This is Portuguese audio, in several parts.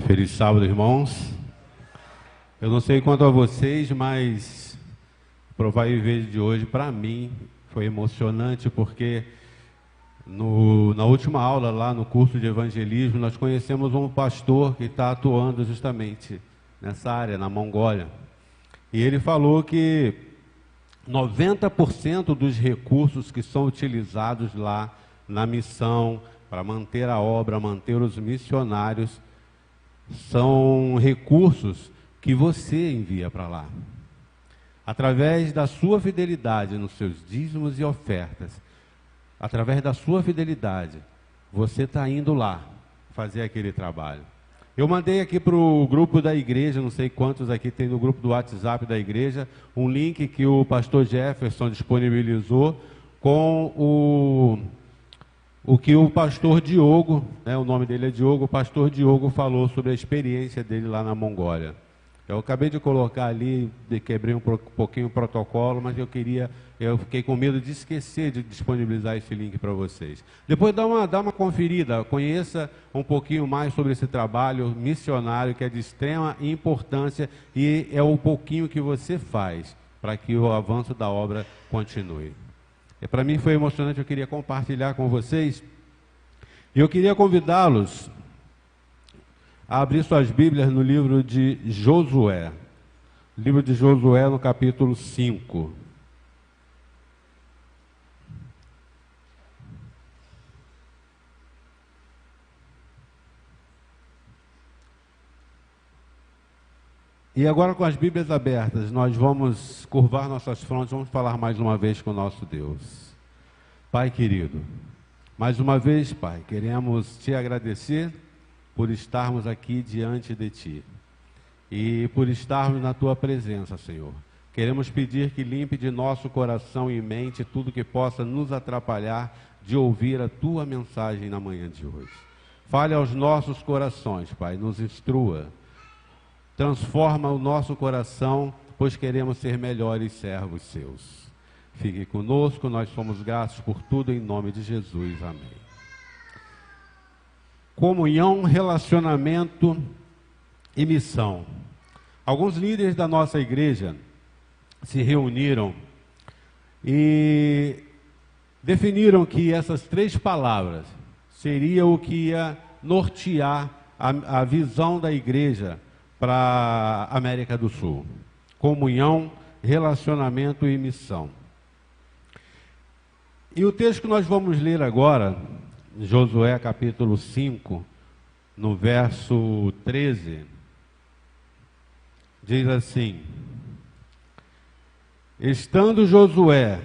Feliz sábado, irmãos. Eu não sei quanto a vocês, mas provar e ver de hoje, para mim, foi emocionante, porque na última aula, lá no curso de evangelismo, nós conhecemos um pastor que está atuando justamente nessa área, na Mongólia. E ele falou que 90% dos recursos que são utilizados lá na missão, para manter a obra, manter os missionários, são recursos que você envia para lá. Através da sua fidelidade nos seus dízimos e ofertas, através da sua fidelidade, você está indo lá fazer aquele trabalho. Eu mandei aqui para o grupo da igreja, não sei quantos aqui tem no grupo do WhatsApp da igreja, um link que o pastor Jefferson disponibilizou com o que o pastor Diogo, o nome dele é Diogo, o pastor Diogo falou sobre a experiência dele lá na Mongólia. Eu acabei de colocar ali, quebrei um pouquinho o protocolo, mas eu fiquei com medo de esquecer de disponibilizar esse link para vocês. Depois dá uma conferida, conheça um pouquinho mais sobre esse trabalho missionário, que é de extrema importância e é o pouquinho que você faz para que o avanço da obra continue. E para mim foi emocionante, eu queria compartilhar com vocês. E eu queria convidá-los a abrir suas Bíblias no livro de Josué. Livro de Josué, no capítulo 5. E agora, com as Bíblias abertas, nós vamos curvar nossas frontes, vamos falar mais uma vez com o nosso Deus. Pai querido, mais uma vez, Pai, queremos te agradecer por estarmos aqui diante de Ti e por estarmos na Tua presença, Senhor. Queremos pedir que limpe de nosso coração e mente tudo que possa nos atrapalhar de ouvir a Tua mensagem na manhã de hoje. Fale aos nossos corações, Pai, nos instrua. Transforma o nosso coração, pois queremos ser melhores servos Seus. Fique conosco, nós somos gratos por tudo, em nome de Jesus. Amém. Comunhão, relacionamento e missão. Alguns líderes da nossa igreja se reuniram e definiram que essas três palavras seriam o que ia nortear a visão da igreja para a América do Sul. Comunhão, relacionamento e missão. E o texto que nós vamos ler agora, Josué capítulo 5, no verso 13, diz assim: Estando Josué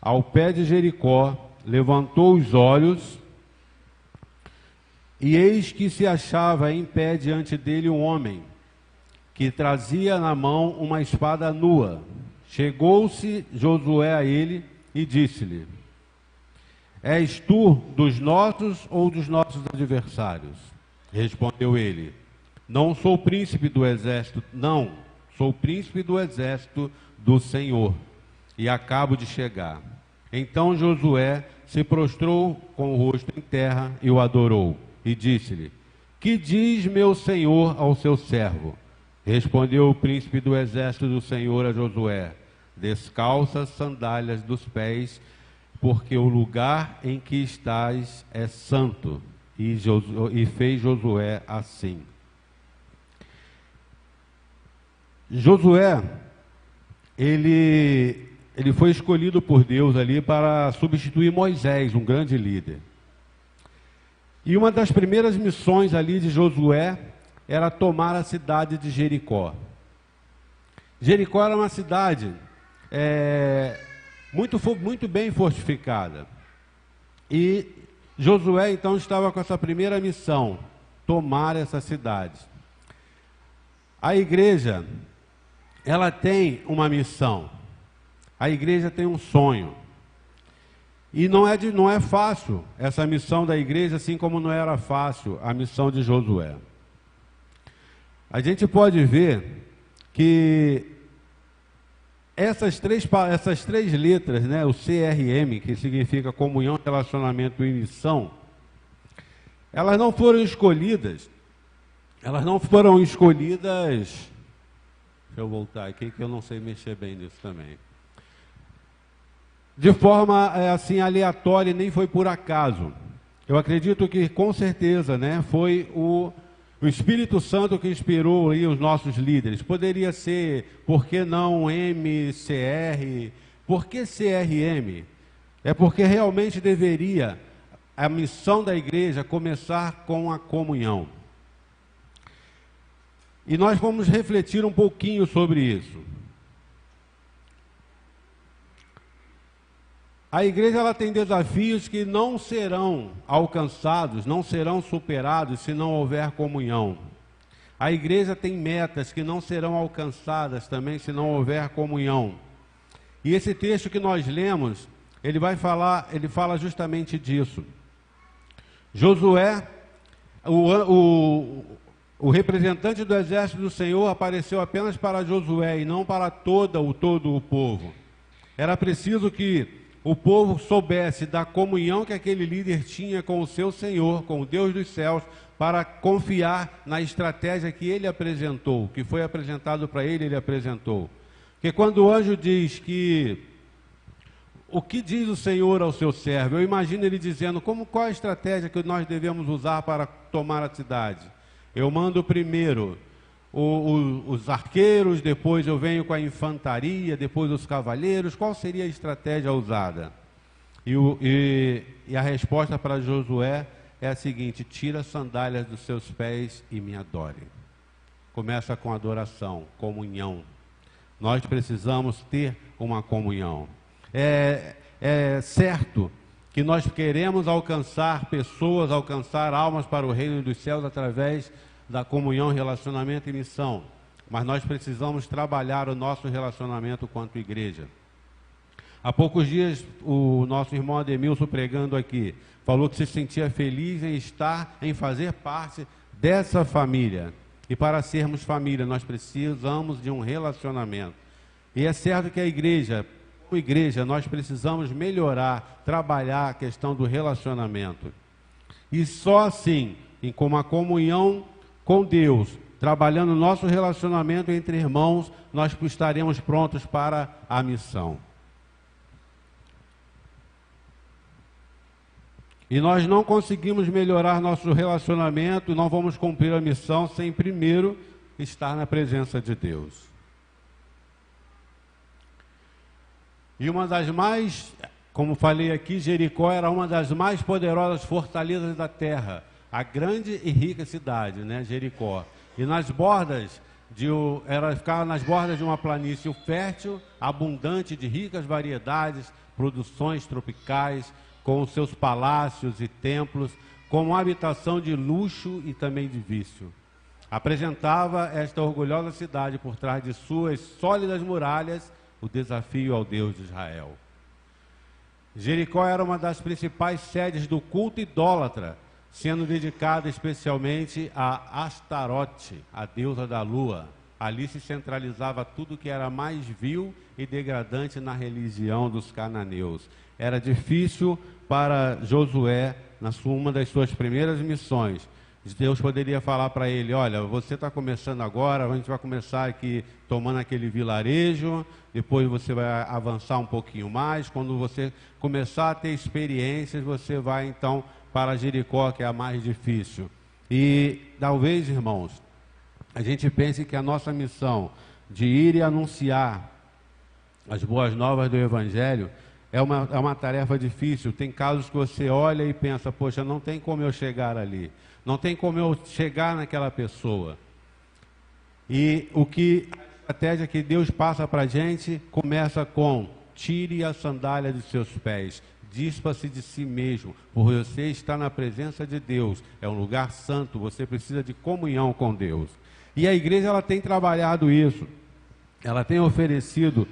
ao pé de Jericó, levantou os olhos, e eis que se achava em pé diante dele um homem, que trazia na mão uma espada nua. Chegou-se Josué a ele e disse-lhe: És tu dos nossos ou dos nossos adversários? Respondeu ele: Não sou príncipe do exército, não, sou príncipe do exército do Senhor, e acabo de chegar. Então Josué se prostrou com o rosto em terra e o adorou, e disse-lhe: Que diz meu senhor ao seu servo? Respondeu o príncipe do exército do Senhor a Josué: Descalça as sandálias dos pés, porque o lugar em que estás é santo. E fez Josué assim. Josué, ele foi escolhido por Deus ali para substituir Moisés, um grande líder. E uma das primeiras missões ali de Josué era tomar a cidade de Jericó. Jericó era uma cidade muito bem fortificada. E Josué então estava com essa primeira missão, tomar essa cidade. A igreja, ela tem uma missão. A igreja tem um sonho. E não é fácil essa missão da igreja, assim como não era fácil a missão de Josué. A gente pode ver que essas três letras, o CRM, que significa comunhão, relacionamento e missão, elas não foram escolhidas elas não foram escolhidas. Deixa eu voltar aqui que eu não sei mexer bem nisso também. De forma assim aleatória, nem foi por acaso. Eu acredito que com certeza, né, foi o Espírito Santo que inspirou aí os nossos líderes. Poderia ser, por que não MCR? Por que CRM? É porque realmente deveria a missão da igreja começar com a comunhão. E nós vamos refletir um pouquinho sobre isso. A igreja ela tem desafios que não serão alcançados, não serão superados se não houver comunhão. A igreja tem metas que não serão alcançadas também se não houver comunhão. E esse texto que nós lemos, ele fala justamente disso. Josué, o representante do exército do Senhor apareceu apenas para Josué e não para todo o povo. Era preciso que o povo soubesse da comunhão que aquele líder tinha com o seu Senhor, com o Deus dos céus, para confiar na estratégia que ele apresentou, que foi apresentado para ele, ele apresentou. Porque quando o anjo diz que o que diz o Senhor ao seu servo, eu imagino ele dizendo qual a estratégia que nós devemos usar para tomar a cidade. Eu mando primeiro os arqueiros, depois eu venho com a infantaria, depois os cavaleiros. Qual seria a estratégia usada? E a resposta para Josué é a seguinte: tira as sandálias dos seus pés e me adore. Começa com adoração, comunhão. Nós precisamos ter uma comunhão. É certo que nós queremos alcançar pessoas, alcançar almas para o reino dos céus através da comunhão, relacionamento e missão. Mas nós precisamos trabalhar o nosso relacionamento quanto igreja. Há poucos dias, o nosso irmão Ademilson, pregando aqui, falou que se sentia feliz em fazer parte dessa família. E para sermos família, nós precisamos de um relacionamento. E é certo que como igreja, nós precisamos melhorar, trabalhar a questão do relacionamento. E só assim, com uma comunhão com Deus, trabalhando o nosso relacionamento entre irmãos, nós estaremos prontos para a missão. E nós não conseguimos melhorar nosso relacionamento, não vamos cumprir a missão sem primeiro estar na presença de Deus. E uma das mais, como falei aqui, Jericó era uma das mais poderosas fortalezas da terra. A grande e rica cidade, né, Jericó. E nas bordas, ficava nas bordas de uma planície fértil, abundante de ricas variedades, produções tropicais, com os seus palácios e templos, como uma habitação de luxo e também de vício. Apresentava esta orgulhosa cidade por trás de suas sólidas muralhas o desafio ao Deus de Israel. Jericó era uma das principais sedes do culto idólatra, sendo dedicada especialmente a Astarote, a deusa da lua. Ali se centralizava tudo que era mais vil e degradante na religião dos cananeus. Era difícil para Josué, uma das suas primeiras missões. Deus poderia falar para ele: olha, você está começando agora, a gente vai começar aqui tomando aquele vilarejo, depois você vai avançar um pouquinho mais, quando você começar a ter experiências, você vai então para Jericó, que é a mais difícil. E talvez, irmãos, a gente pense que a nossa missão de ir e anunciar as boas novas do Evangelho é uma tarefa difícil. Tem casos que você olha e pensa: poxa, não tem como eu chegar ali, não tem como eu chegar naquela pessoa. E a estratégia que Deus passa para a gente começa com: tire a sandália dos seus pés, dispa-se de si mesmo, porque você está na presença de Deus, é um lugar santo, você precisa de comunhão com Deus. E a igreja ela tem trabalhado isso, ela tem oferecido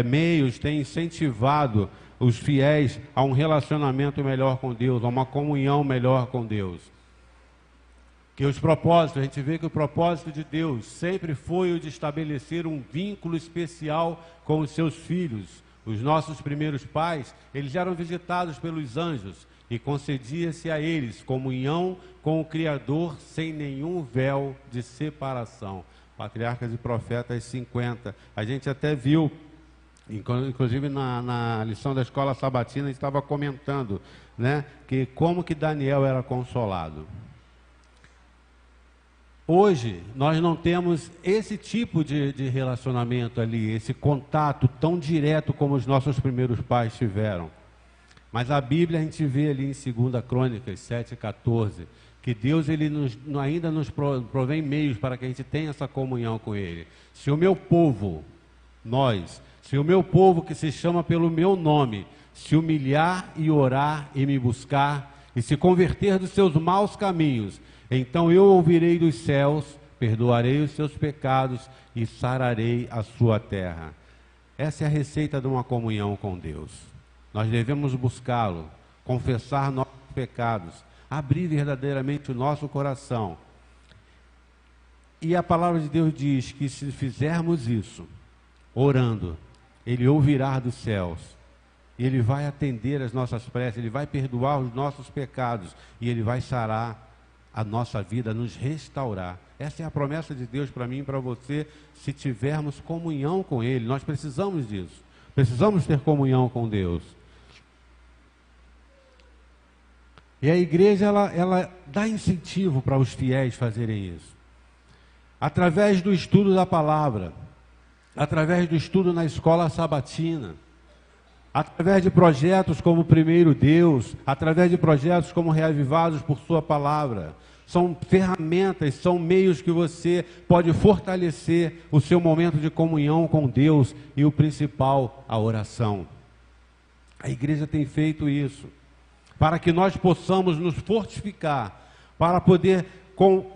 meios, tem incentivado os fiéis a um relacionamento melhor com Deus, a uma comunhão melhor com Deus. Que os propósitos, a gente vê que o propósito de Deus sempre foi o de estabelecer um vínculo especial com os seus filhos, Os nossos primeiros pais, eles eram visitados pelos anjos e concedia-se a eles comunhão com o Criador sem nenhum véu de separação. Patriarcas e Profetas 50. A gente até viu, inclusive na lição da escola sabatina, a gente estava comentando, né, que como que Daniel era consolado. Hoje, nós não temos esse tipo de relacionamento ali, esse contato tão direto como os nossos primeiros pais tiveram. Mas a Bíblia, a gente vê ali em 2 Crônicas 7,14, que Deus ainda nos provém meios para que a gente tenha essa comunhão com Ele. Se o meu povo, se o meu povo que se chama pelo meu nome, se humilhar e orar e me buscar, e se converter dos seus maus caminhos, então eu ouvirei dos céus, perdoarei os seus pecados e sararei a sua terra. Essa é a receita de uma comunhão com Deus. Nós devemos buscá-lo, confessar nossos pecados, abrir verdadeiramente o nosso coração. E a palavra de Deus diz que se fizermos isso, orando, Ele ouvirá dos céus, Ele vai atender as nossas preces, Ele vai perdoar os nossos pecados e Ele vai sarar a nossa vida, nos restaurar. Essa é a promessa de Deus para mim e para você, se tivermos comunhão com Ele. Nós precisamos disso, precisamos ter comunhão com Deus. E a igreja, ela dá incentivo para os fiéis fazerem isso. Através do estudo da palavra, através do estudo na escola sabatina, através de projetos como Primeiro Deus, através de projetos como Reavivados por Sua Palavra. São ferramentas, são meios que você pode fortalecer o seu momento de comunhão com Deus e o principal, a oração. A igreja tem feito isso, para que nós possamos nos fortificar, para poder, com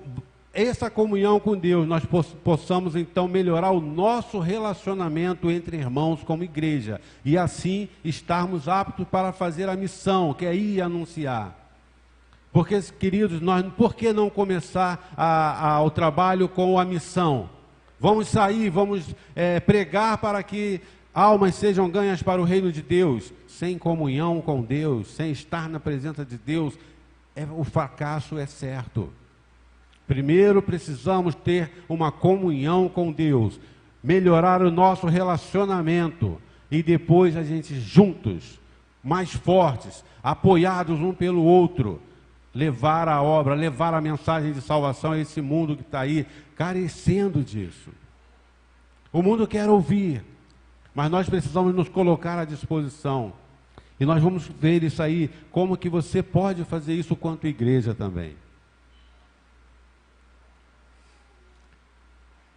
essa comunhão com Deus, nós possamos então melhorar o nosso relacionamento entre irmãos como igreja, e assim estarmos aptos para fazer a missão, que é ir e anunciar. Porque, queridos, por que não começar o trabalho com a missão? Vamos sair, vamos pregar para que almas sejam ganhas para o reino de Deus. Sem comunhão com Deus, sem estar na presença de Deus, o fracasso é certo. Primeiro precisamos ter uma comunhão com Deus, melhorar o nosso relacionamento, e depois a gente juntos, mais fortes, apoiados um pelo outro, levar a obra, levar a mensagem de salvação a esse mundo que está aí, carecendo disso. O mundo quer ouvir, mas nós precisamos nos colocar à disposição. E nós vamos ver isso aí, como que você pode fazer isso quanto igreja também.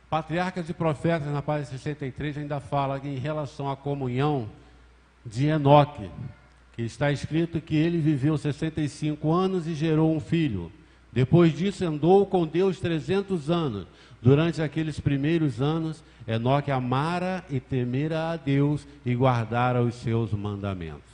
Patriarcas e Profetas, na página 63, ainda fala em relação à comunhão de Enoque, que está escrito que ele viveu 65 anos e gerou um filho. Depois disso andou com Deus 300 anos. Durante aqueles primeiros anos, Enoque amara e temera a Deus e guardara os seus mandamentos.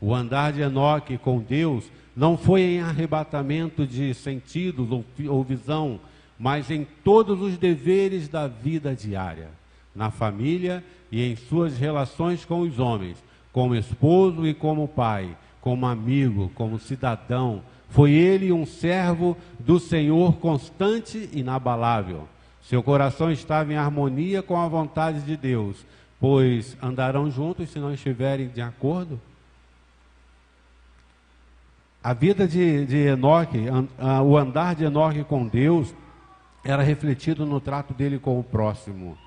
O andar de Enoque com Deus não foi em arrebatamento de sentidos ou visão, mas em todos os deveres da vida diária, na família e em suas relações com os homens, como esposo e como pai, como amigo, como cidadão. Foi ele um servo do Senhor constante e inabalável. Seu coração estava em harmonia com a vontade de Deus, pois andarão juntos se não estiverem de acordo. A vida de Enoque, o andar de Enoque com Deus, era refletido no trato dele com o próximo.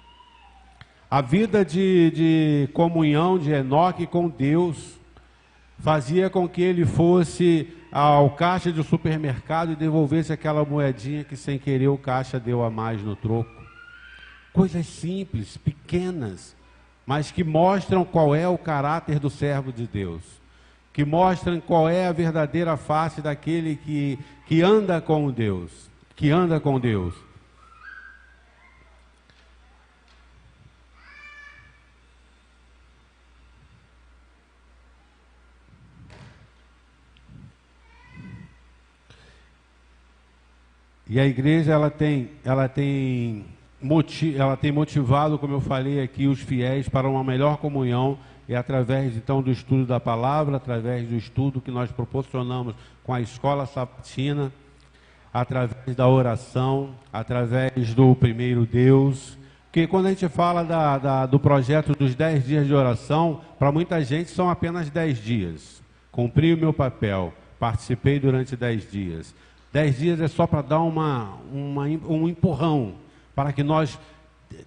A vida de comunhão de Enoque com Deus fazia com que ele fosse ao caixa do supermercado e devolvesse aquela moedinha que sem querer o caixa deu a mais no troco. Coisas simples, pequenas, mas que mostram qual é o caráter do servo de Deus, que mostram qual é a verdadeira face daquele que anda com Deus, que anda com Deus. E a igreja ela tem motivado, como eu falei aqui, os fiéis para uma melhor comunhão é através então do estudo da palavra, através do estudo que nós proporcionamos com a Escola Sabatina, através da oração, através do primeiro Deus. Porque quando a gente fala do projeto dos 10 dias de oração, para muita gente são apenas 10 dias. Cumpri o meu papel, participei durante 10 dias. 10 dias é só para dar um empurrão, para que nós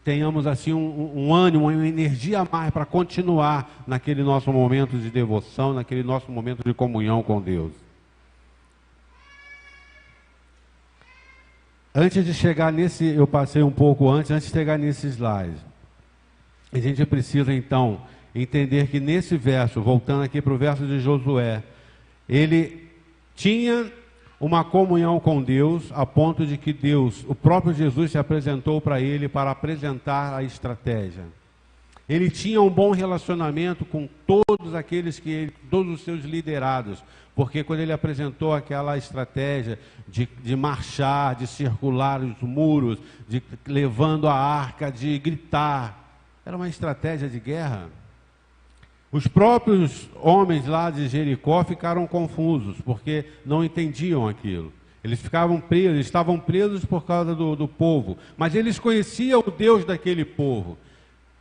tenhamos assim um ânimo, uma energia a mais para continuar naquele nosso momento de devoção, naquele nosso momento de comunhão com Deus. Antes de chegar nesse, eu passei um pouco antes de chegar nesse slide. A gente precisa então entender que nesse verso, voltando aqui para o verso de Josué, ele tinha uma comunhão com Deus, a ponto de que Deus, o próprio Jesus se apresentou para ele para apresentar a estratégia. Ele tinha um bom relacionamento com todos todos os seus liderados, porque quando ele apresentou aquela estratégia de marchar, de circular os muros, de levando a arca, de gritar, era uma estratégia de guerra. Os próprios homens lá de Jericó ficaram confusos, porque não entendiam aquilo. Eles ficavam presos, estavam presos por causa do povo, mas eles conheciam o Deus daquele povo.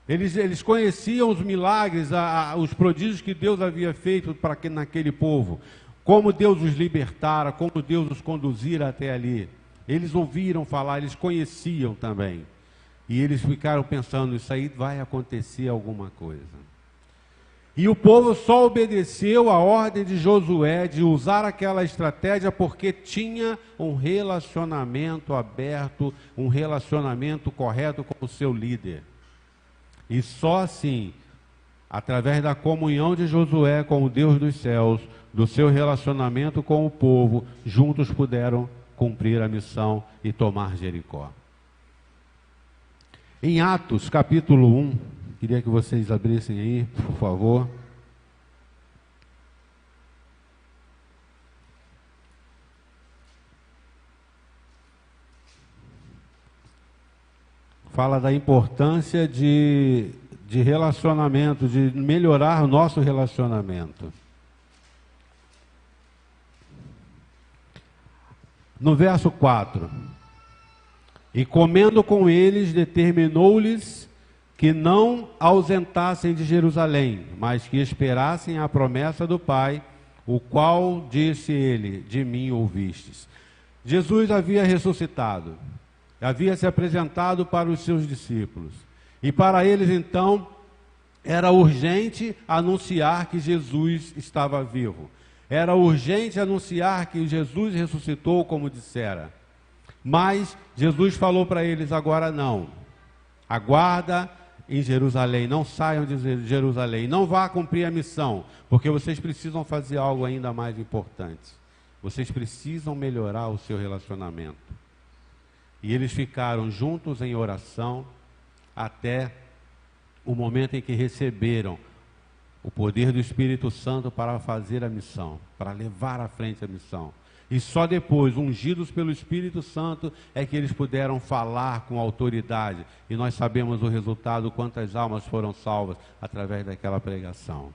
Eles conheciam os milagres, os prodígios que Deus havia feito naquele povo, como Deus os libertara, como Deus os conduzira até ali. Eles ouviram falar, eles conheciam também. E eles ficaram pensando, isso aí vai acontecer alguma coisa. E o povo só obedeceu a ordem de Josué de usar aquela estratégia porque tinha um relacionamento aberto, um relacionamento correto com o seu líder. E só assim, através da comunhão de Josué com o Deus dos céus, do seu relacionamento com o povo, juntos puderam cumprir a missão e tomar Jericó. Em Atos, capítulo 1, queria que vocês abrissem aí, por favor. Fala da importância de relacionamento, de melhorar o nosso relacionamento. No verso 4, e comendo com eles, determinou-lhes que não ausentassem de Jerusalém, mas que esperassem a promessa do Pai, o qual disse ele, de mim ouvistes. Jesus havia ressuscitado, havia se apresentado para os seus discípulos, e para eles então era urgente anunciar que Jesus estava vivo. Era urgente anunciar que Jesus ressuscitou, como dissera. Mas Jesus falou para eles, agora não. Aguarda em Jerusalém, não saiam de Jerusalém, não vá cumprir a missão, porque vocês precisam fazer algo ainda mais importante. Vocês precisam melhorar o seu relacionamento. E eles ficaram juntos em oração até o momento em que receberam o poder do Espírito Santo para fazer a missão, para levar à frente a missão. E só depois, ungidos pelo Espírito Santo, é que eles puderam falar com autoridade. E nós sabemos o resultado, quantas almas foram salvas através daquela pregação.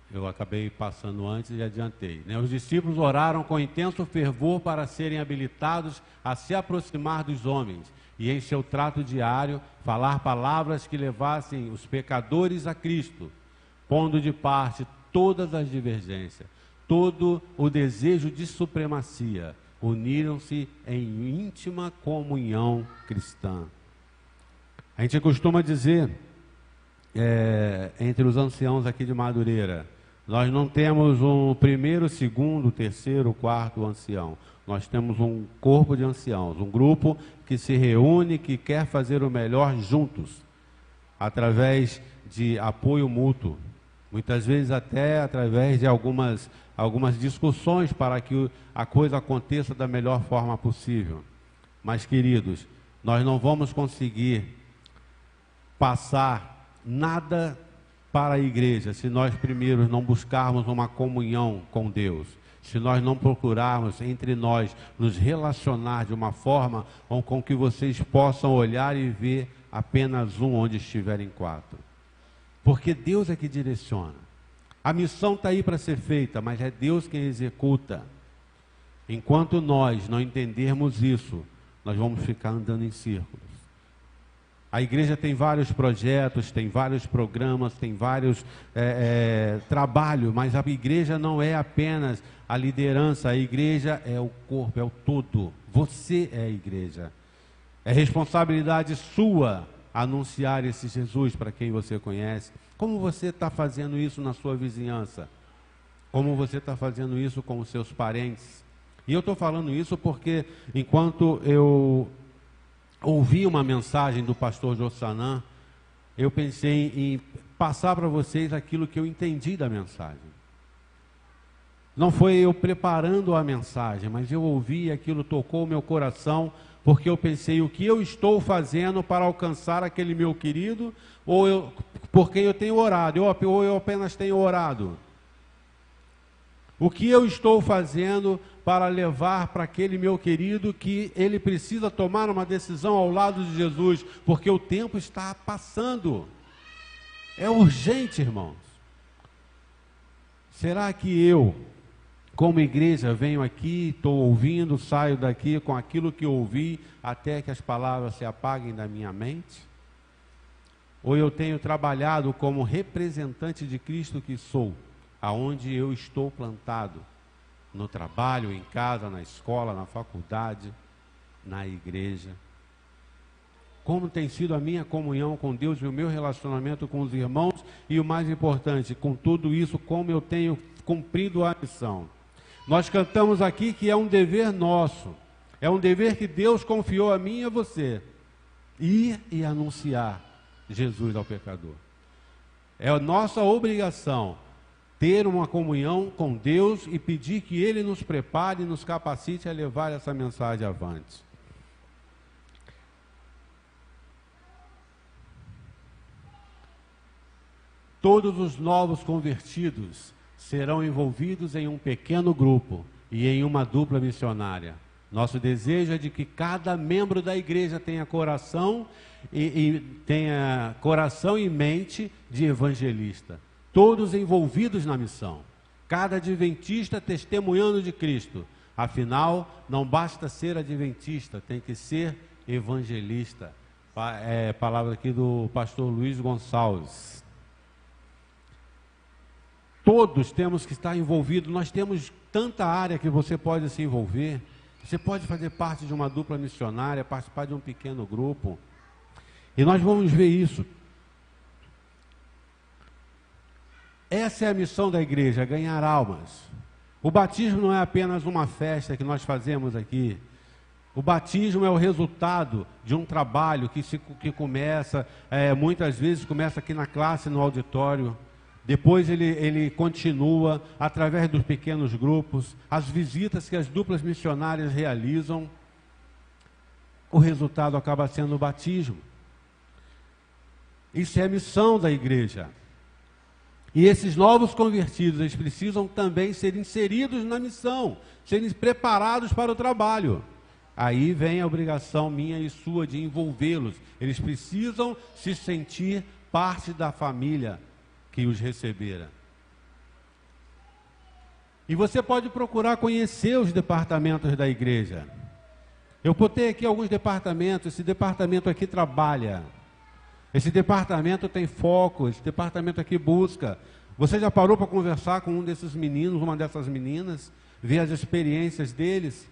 Eu acabei passando antes e adiantei, né? Os discípulos oraram com intenso fervor para serem habilitados a se aproximar dos homens e em seu trato diário falar palavras que levassem os pecadores a Cristo, pondo de parte todas as divergências, todo o desejo de supremacia, uniram-se em íntima comunhão cristã. A gente costuma dizer, entre os anciãos aqui de Madureira, nós não temos um primeiro, segundo, terceiro, quarto ancião. Nós temos um corpo de anciãos, um grupo que se reúne, que quer fazer o melhor juntos, através de apoio mútuo. Muitas vezes até através de algumas discussões para que a coisa aconteça da melhor forma possível. Mas, queridos, nós não vamos conseguir passar nada para a igreja se nós primeiro não buscarmos uma comunhão com Deus, se nós não procurarmos entre nós nos relacionar de uma forma com que vocês possam olhar e ver apenas um onde estiverem quatro. Porque Deus é que direciona. A missão está aí para ser feita, mas é Deus quem executa. Enquanto nós não entendermos isso, nós vamos ficar andando em círculos. A igreja tem vários projetos, tem vários programas, tem vários trabalhos, mas a igreja não é apenas a liderança, a igreja é o corpo, é o todo. Você é a igreja. É responsabilidade sua anunciar esse Jesus para quem você conhece. Como você está fazendo isso na sua vizinhança? Como você está fazendo isso com os seus parentes? E eu estou falando isso porque enquanto eu ouvi uma mensagem do pastor Jossanã, eu pensei em passar para vocês aquilo que eu entendi da mensagem. Não foi eu preparando a mensagem, mas eu ouvi e aquilo tocou o meu coração, porque eu pensei, o que eu estou fazendo para alcançar aquele meu querido, por quem eu tenho orado, ou eu apenas tenho orado? O que eu estou fazendo para levar para aquele meu querido que ele precisa tomar uma decisão ao lado de Jesus, porque o tempo está passando. É urgente, irmãos. Será que eu, como igreja, venho aqui, estou ouvindo, saio daqui com aquilo que ouvi, até que as palavras se apaguem da minha mente? Ou eu tenho trabalhado como representante de Cristo que sou, aonde eu estou plantado, no trabalho, em casa, na escola, na faculdade, na igreja? Como tem sido a minha comunhão com Deus e o meu relacionamento com os irmãos, e o mais importante, com tudo isso, como eu tenho cumprido a missão? Nós cantamos aqui que é um dever nosso, é um dever que Deus confiou a mim e a você, ir e anunciar Jesus ao pecador. É a nossa obrigação ter uma comunhão com Deus e pedir que Ele nos prepare e nos capacite a levar essa mensagem avante. Todos os novos convertidos serão envolvidos em um pequeno grupo e em uma dupla missionária. Nosso desejo é de que cada membro da igreja tenha coração e mente de evangelista. Todos envolvidos na missão. Cada adventista testemunhando de Cristo. Afinal, não basta ser adventista, tem que ser evangelista. Palavra aqui do pastor Luiz Gonçalves. Todos temos que estar envolvidos. Nós temos tanta área que você pode se envolver. Você pode fazer parte de uma dupla missionária, participar de um pequeno grupo. E nós vamos ver isso. Essa é a missão da igreja, ganhar almas. O batismo não é apenas uma festa que nós fazemos aqui. O batismo é o resultado de um trabalho que começa, muitas vezes começa aqui na classe, no auditório. Depois ele continua através dos pequenos grupos, as visitas que as duplas missionárias realizam. O resultado acaba sendo o batismo. Isso é a missão da igreja. E esses novos convertidos, eles precisam também ser inseridos na missão, serem preparados para o trabalho. Aí vem a obrigação minha e sua de envolvê-los. Eles precisam se sentir parte da família que os recebera. E você pode procurar conhecer os departamentos da igreja. Eu botei aqui alguns departamentos. Esse departamento aqui trabalha. Esse departamento tem foco, esse departamento aqui busca. Você já parou para conversar com um desses meninos, uma dessas meninas, ver as experiências deles?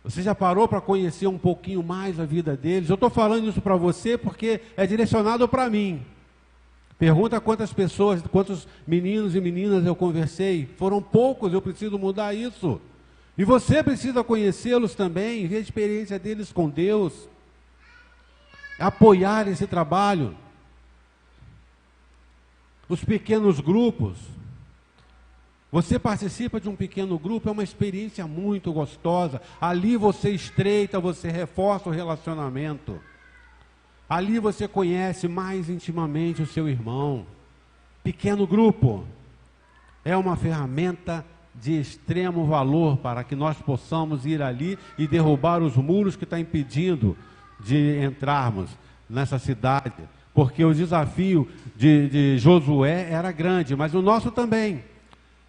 Você já parou para conhecer um pouquinho mais a vida deles? Eu estou falando isso para você porque é direcionado para mim. Pergunta quantas pessoas, quantos meninos e meninas eu conversei. Foram poucos, eu preciso mudar isso. E você precisa conhecê-los também, ver a experiência deles com Deus. Apoiar esse trabalho. Os pequenos grupos. Você participa de um pequeno grupo, é uma experiência muito gostosa. Ali você estreita, você reforça o relacionamento. Ali você conhece mais intimamente o seu irmão. Pequeno grupo. É uma ferramenta de extremo valor para que nós possamos ir ali e derrubar os muros que estão impedindo de entrarmos nessa cidade. Porque o desafio de Josué era grande, mas o nosso também.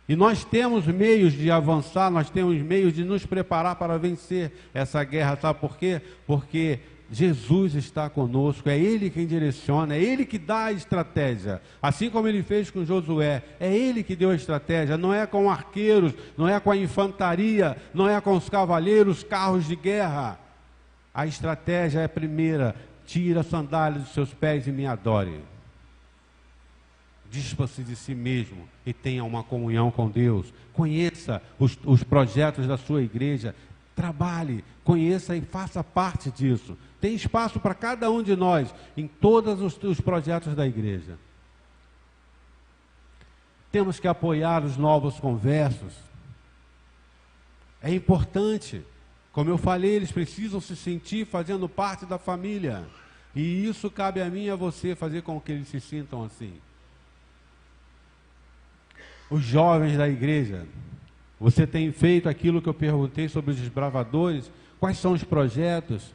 E nós temos meios de avançar, nós temos meios de nos preparar para vencer essa guerra. Sabe por quê? Porque Jesus está conosco, é Ele quem direciona, é Ele que dá a estratégia. Assim como Ele fez com Josué, é Ele que deu a estratégia. Não é com arqueiros, não é com a infantaria, não é com os cavaleiros, carros de guerra. A estratégia é a primeira: tira a sandália dos seus pés e me adore. Dispa-se de si mesmo e tenha uma comunhão com Deus. Conheça os projetos da sua igreja. Trabalhe, conheça e faça parte disso. Tem espaço para cada um de nós em todos os projetos da igreja. Temos que apoiar os novos conversos. É importante. Como eu falei, eles precisam se sentir fazendo parte da família. E isso cabe a mim e a você fazer com que eles se sintam assim. Os jovens da igreja, você tem feito aquilo que eu perguntei sobre os desbravadores? Quais são os projetos?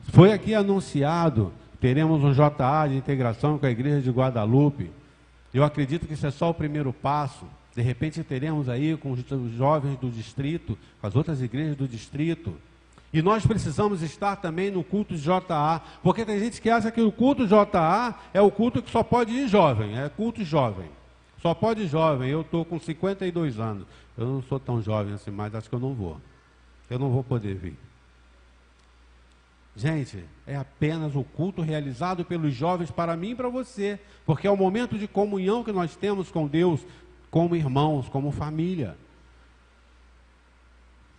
Foi aqui anunciado, teremos um JA de integração com a igreja de Guadalupe. Eu acredito que isso é só o primeiro passo. De repente teremos aí com os jovens do distrito, com as outras igrejas do distrito. E nós precisamos estar também no culto de JA, porque tem gente que acha que o culto JA é o culto que só pode ir jovem, é culto jovem. Só pode ir jovem. Eu estou com 52 anos. Eu não sou tão jovem assim, mas acho que eu não vou. Eu não vou poder vir. Gente, é apenas o culto realizado pelos jovens para mim e para você, porque é o momento de comunhão que nós temos com Deus, como irmãos, como família.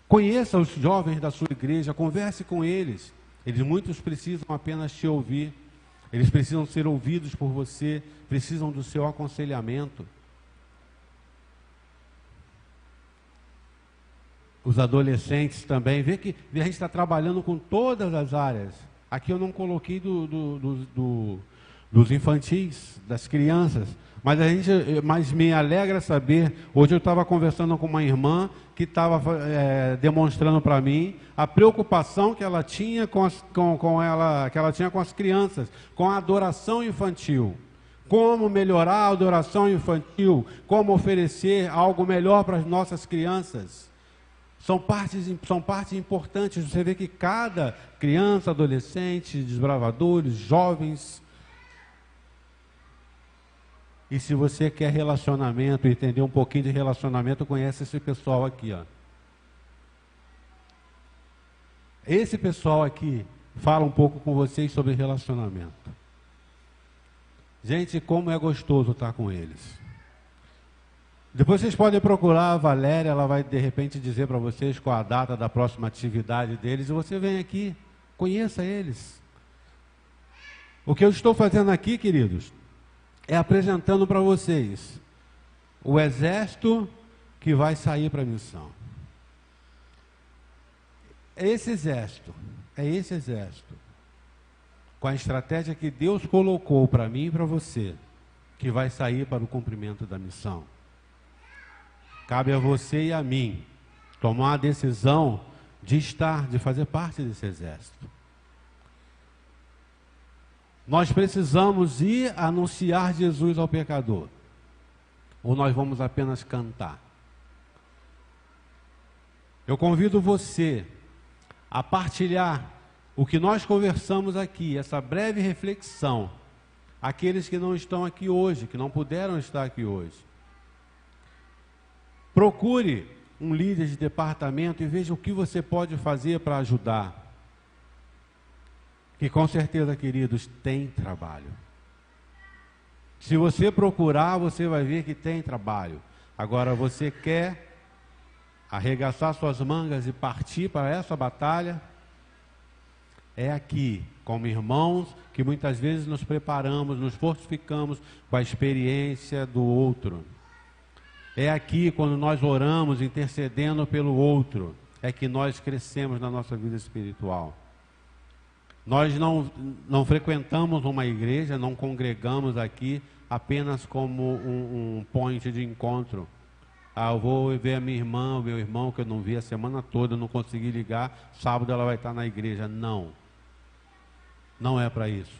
Conheça os jovens da sua igreja, converse com eles. Muitos precisam apenas te ouvir. Eles precisam ser ouvidos por você, precisam do seu aconselhamento. Os adolescentes também, vê que a gente está trabalhando com todas as áreas. Aqui eu não coloquei dos infantis, das crianças, mas me alegra saber. Hoje eu estava conversando com uma irmã que estava demonstrando para mim a preocupação que ela tinha com as crianças, com a adoração infantil. Como melhorar a adoração infantil, como oferecer algo melhor para as nossas crianças. São partes importantes. Você vê que cada criança, adolescente, desbravadores, jovens. E se você quer relacionamento, entender um pouquinho de relacionamento, conhece esse pessoal aqui, ó. Esse pessoal aqui fala um pouco com vocês sobre relacionamento. Gente, como é gostoso estar com eles. Depois vocês podem procurar a Valéria, ela vai de repente dizer para vocês qual a data da próxima atividade deles, e você vem aqui, conheça eles. O que eu estou fazendo aqui, queridos, é apresentando para vocês o exército que vai sair para a missão. É esse exército, com a estratégia que Deus colocou para mim e para você, que vai sair para o cumprimento da missão. Cabe a você e a mim tomar a decisão de fazer parte desse exército. Nós precisamos ir anunciar Jesus ao pecador, ou nós vamos apenas cantar? Eu convido você a partilhar o que nós conversamos aqui, essa breve reflexão, aqueles que não estão aqui hoje, que não puderam estar aqui hoje. Procure um líder de departamento e veja o que você pode fazer para ajudar. Que com certeza, queridos, tem trabalho. Se você procurar, você vai ver que tem trabalho. Agora, você quer arregaçar suas mangas e partir para essa batalha? É aqui, como irmãos, que muitas vezes nos preparamos, nos fortificamos com a experiência do outro. É aqui, quando nós oramos, intercedendo pelo outro, é que nós crescemos na nossa vida espiritual. Nós não frequentamos uma igreja, não congregamos aqui apenas como um point de encontro. Ah, eu vou ver a minha irmã, o meu irmão, que eu não vi a semana toda, eu não consegui ligar, sábado ela vai estar na igreja. Não. Não é para isso.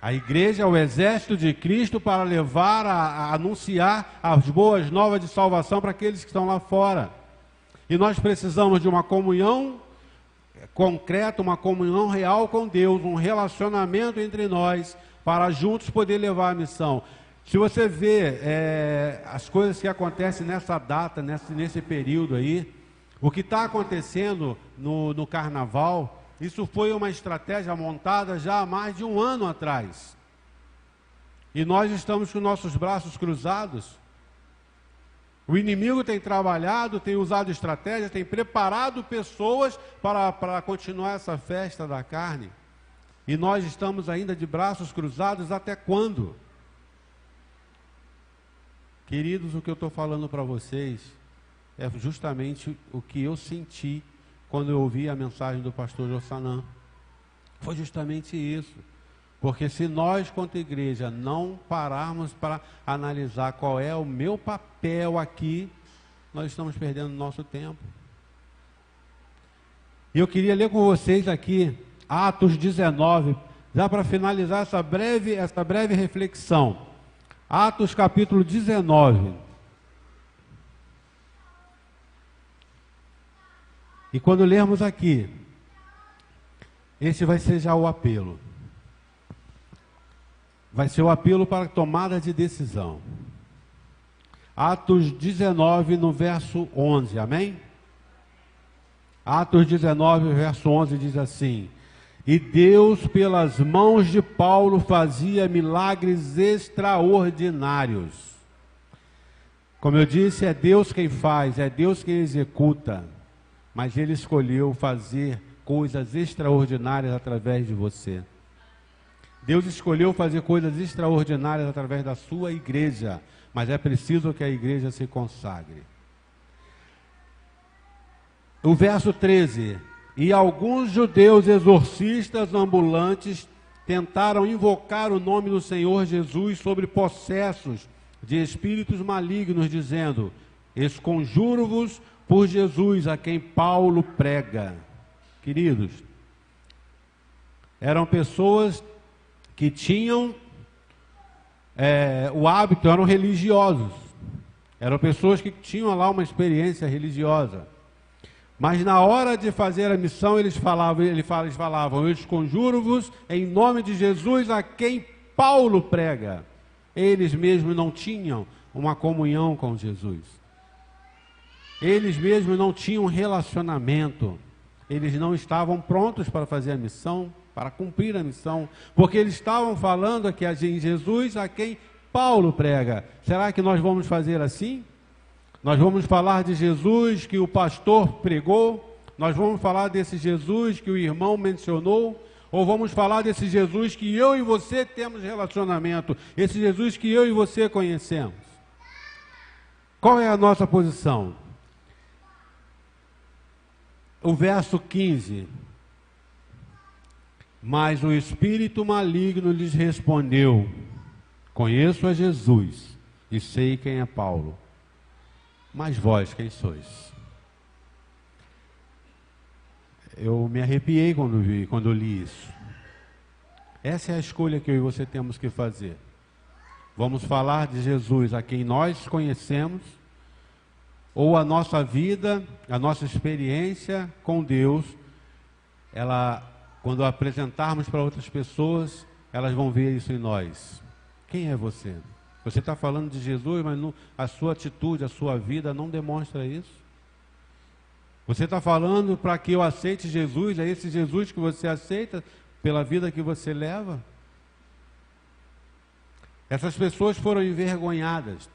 A igreja é o exército de Cristo para levar a anunciar as boas novas de salvação para aqueles que estão lá fora. E nós precisamos de uma comunhão concreta, uma comunhão real com Deus, um relacionamento entre nós, para juntos poder levar a missão. Se você vê as coisas que acontecem nessa data, nesse período aí, o que está acontecendo no carnaval, isso foi uma estratégia montada já há mais de um ano atrás. E nós estamos com nossos braços cruzados. O inimigo tem trabalhado, tem usado estratégias, tem preparado pessoas para continuar essa festa da carne. E nós estamos ainda de braços cruzados até quando? Queridos, o que eu estou falando para vocês é justamente o que eu senti quando eu ouvi a mensagem do pastor Jossanã. Foi justamente isso. Porque se nós, quanto igreja, não pararmos para analisar qual é o meu papel aqui, nós estamos perdendo nosso tempo. E eu queria ler com vocês aqui, Atos 19, já para finalizar essa breve reflexão. Atos capítulo 19. E quando lermos aqui, esse vai ser já o apelo. Vai ser o apelo para tomada de decisão. Atos 19, no verso 11, amém? Atos 19, verso 11 diz assim: E Deus, pelas mãos de Paulo, fazia milagres extraordinários. Como eu disse, é Deus quem faz, é Deus quem executa, mas Ele escolheu fazer coisas extraordinárias através de você. Deus escolheu fazer coisas extraordinárias através da sua igreja, mas é preciso que a igreja se consagre. O verso 13: E alguns judeus exorcistas ambulantes tentaram invocar o nome do Senhor Jesus sobre possessos de espíritos malignos, dizendo: Esconjuro-vos por Jesus, a quem Paulo prega. Queridos, eram pessoas que tinham o hábito, eram religiosos, eram pessoas que tinham lá uma experiência religiosa, mas na hora de fazer a missão eles falavam, eu esconjuro-vos em nome de Jesus, a quem Paulo prega. Eles mesmos não tinham uma comunhão com Jesus, eles mesmos não tinham relacionamento, eles não estavam prontos para fazer a missão, para cumprir a missão, porque eles estavam falando aqui em Jesus, a quem Paulo prega. Será que nós vamos fazer assim? Nós vamos falar de Jesus que o pastor pregou? Nós vamos falar desse Jesus que o irmão mencionou? Ou vamos falar desse Jesus que eu e você temos relacionamento? Esse Jesus que eu e você conhecemos? Qual é a nossa posição? O verso 15... Mas o espírito maligno lhes respondeu: Conheço a Jesus e sei quem é Paulo, mas vós quem sois? Eu me arrepiei quando li isso. Essa é a escolha que eu e você temos que fazer. Vamos falar de Jesus a quem nós conhecemos, ou a nossa vida, a nossa experiência com Deus, quando apresentarmos para outras pessoas, elas vão ver isso em nós. Quem é você? Você está falando de Jesus, mas a sua atitude, a sua vida não demonstra isso. Você está falando para que eu aceite Jesus, é esse Jesus que você aceita pela vida que você leva? Essas pessoas foram envergonhadas,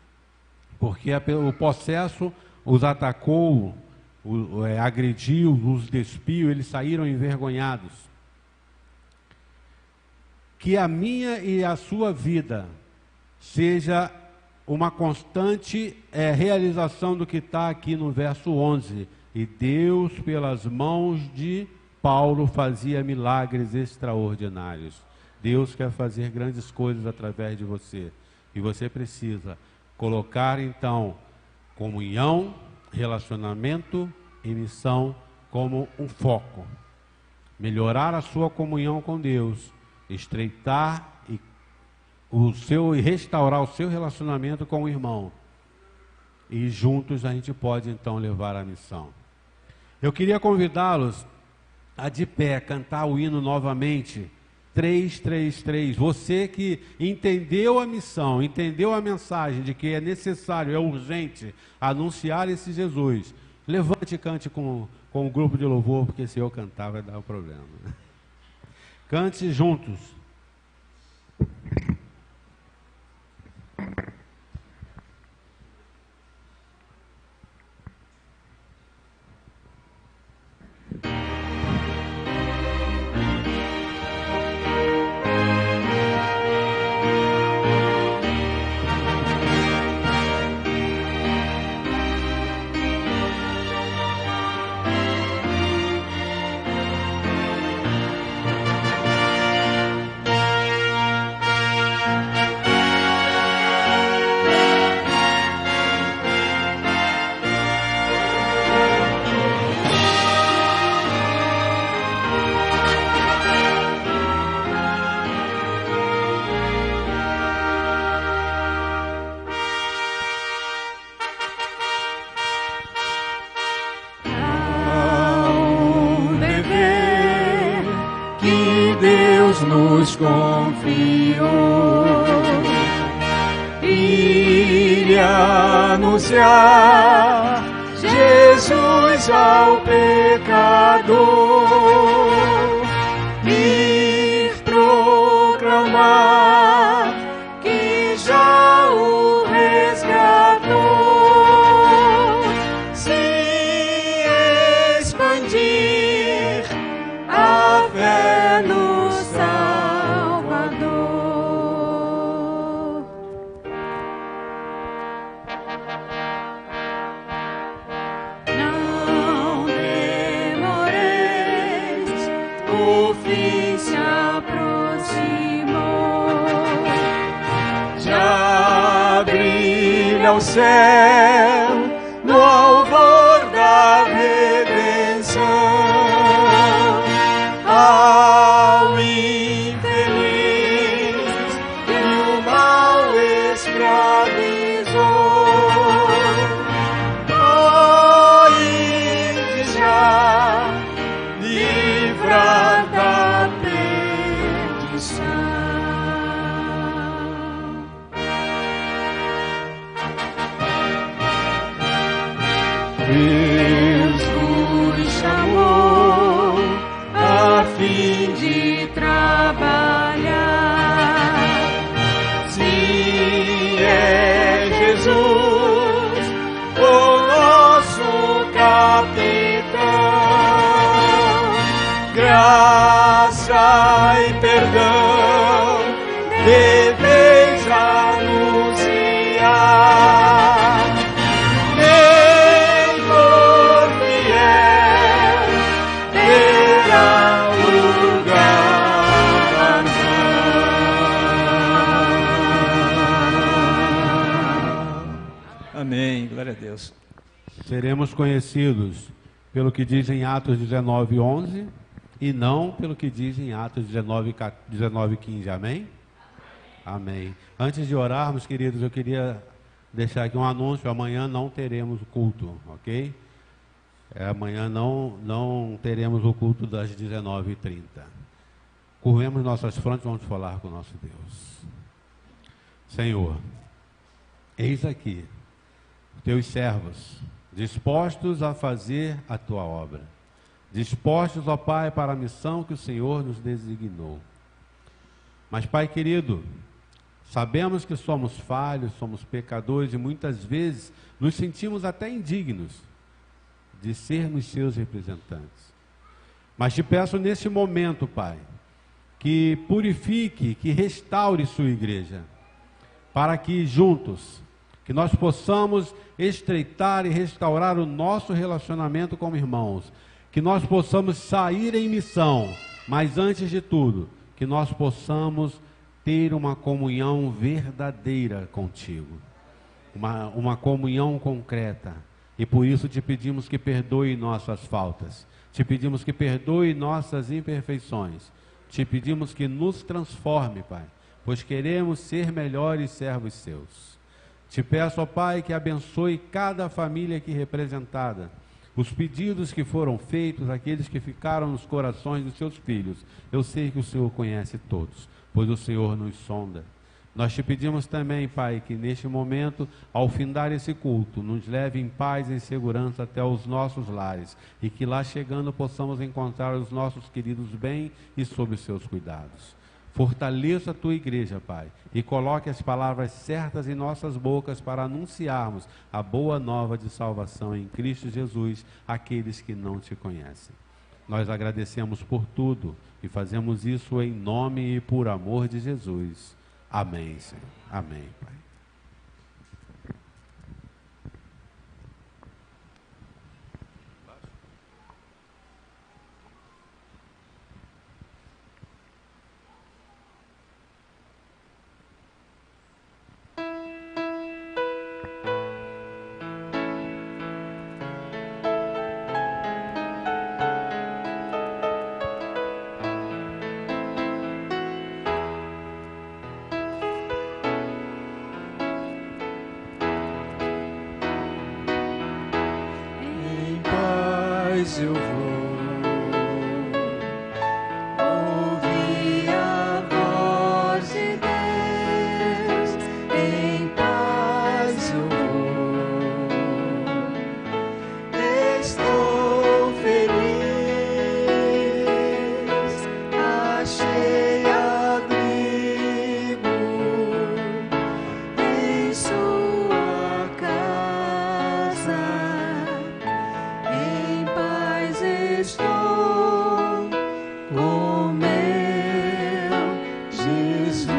porque o possesso os atacou, agrediu, os despiu, eles saíram envergonhados. Que a minha e a sua vida seja uma constante realização do que está aqui no verso 11. E Deus, pelas mãos de Paulo fazia milagres extraordinários. Deus quer fazer grandes coisas através de você. E você precisa colocar, então, comunhão, relacionamento e missão como um foco. Melhorar a sua comunhão com Deus, estreitar e restaurar o seu relacionamento com o irmão. E juntos a gente pode então levar a missão. Eu queria convidá-los a de pé cantar o hino novamente, 333. Você que entendeu a missão, entendeu a mensagem de que é necessário, é urgente anunciar esse Jesus, levante e cante com o grupo de louvor, porque se eu cantar vai dar um problema. Cante juntos. Nos confiou e anunciar Jesus ao pecador, e proclamar que já o resgatou, se expandir a fé no ao céu, no alvor da redenção, ao infeliz que o mal escravizou, e já livrar da perdição. Deus nos chamou a fim de trabalhar. Se é Jesus o nosso capitão, graça e perdão deveis anunciar. Amém, glória a Deus. Seremos conhecidos pelo que diz em Atos 19:11 e não pelo que diz em Atos 19:15, amém? Amém. Antes de orarmos, queridos, eu queria deixar aqui um anúncio. Amanhã não teremos o culto, ok? Amanhã não teremos o culto das 19h30. Curvemos nossas frontes, vamos falar com o nosso Deus. Senhor, eis aqui teus servos, dispostos a fazer a tua obra, dispostos, ó Pai, para a missão que o Senhor nos designou. Mas, Pai querido, sabemos que somos falhos, somos pecadores e muitas vezes nos sentimos até indignos de sermos seus representantes. Mas te peço nesse momento, Pai, que purifique, que restaure sua igreja, para que juntos, que nós possamos estreitar e restaurar o nosso relacionamento como irmãos, que nós possamos sair em missão, mas antes de tudo, que nós possamos ter uma comunhão verdadeira contigo, uma comunhão concreta. E por isso te pedimos que perdoe nossas faltas, te pedimos que perdoe nossas imperfeições, te pedimos que nos transforme, Pai, pois queremos ser melhores servos seus. Te peço, ó Pai, que abençoe cada família aqui representada, os pedidos que foram feitos, aqueles que ficaram nos corações dos seus filhos. Eu sei que o Senhor conhece todos, pois o Senhor nos sonda. Nós te pedimos também, Pai, que neste momento, ao findar esse culto, nos leve em paz e segurança até os nossos lares, e que lá chegando possamos encontrar os nossos queridos bem e sob os seus cuidados. Fortaleça a tua igreja, Pai, e coloque as palavras certas em nossas bocas para anunciarmos a boa nova de salvação em Cristo Jesus àqueles que não te conhecem. Nós agradecemos por tudo e fazemos isso em nome e por amor de Jesus. Amém, Senhor. Amém, Pai. Eu vou ouvir a voz de Deus, em paz eu vou, estou feliz, achei abrigo em sua casa. Estou com meu Jesus.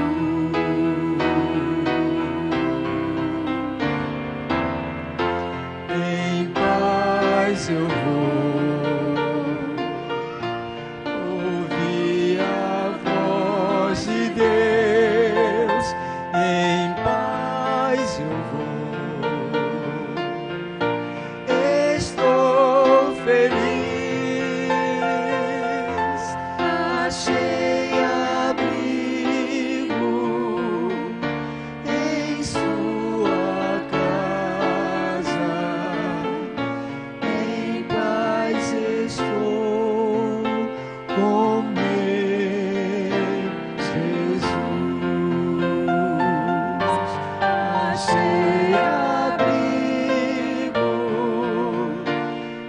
Em paz eu vou ouvir a voz de Deus. Em paz eu vou, estou feliz. Achei abrigo em sua casa, em paz estou com meu Jesus. Achei abrigo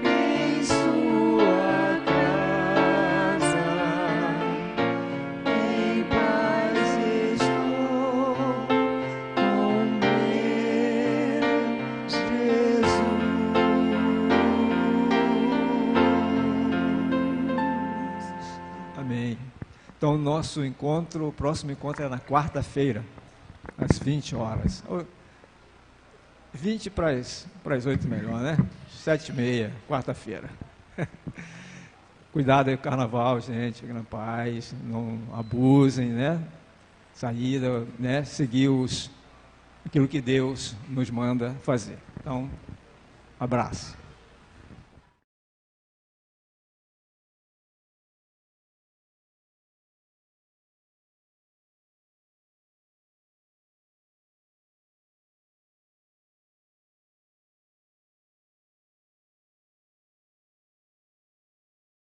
em sua casa. Em paz estou com meu Jesus. Amém. Então, o próximo encontro é na quarta-feira, às 20 horas. 20 para as 8 melhor, né? 7h30, quarta-feira. Cuidado aí com o carnaval, gente, na paz, não abusem, né? Saída, né? Seguir aquilo que Deus nos manda fazer. Então, abraço.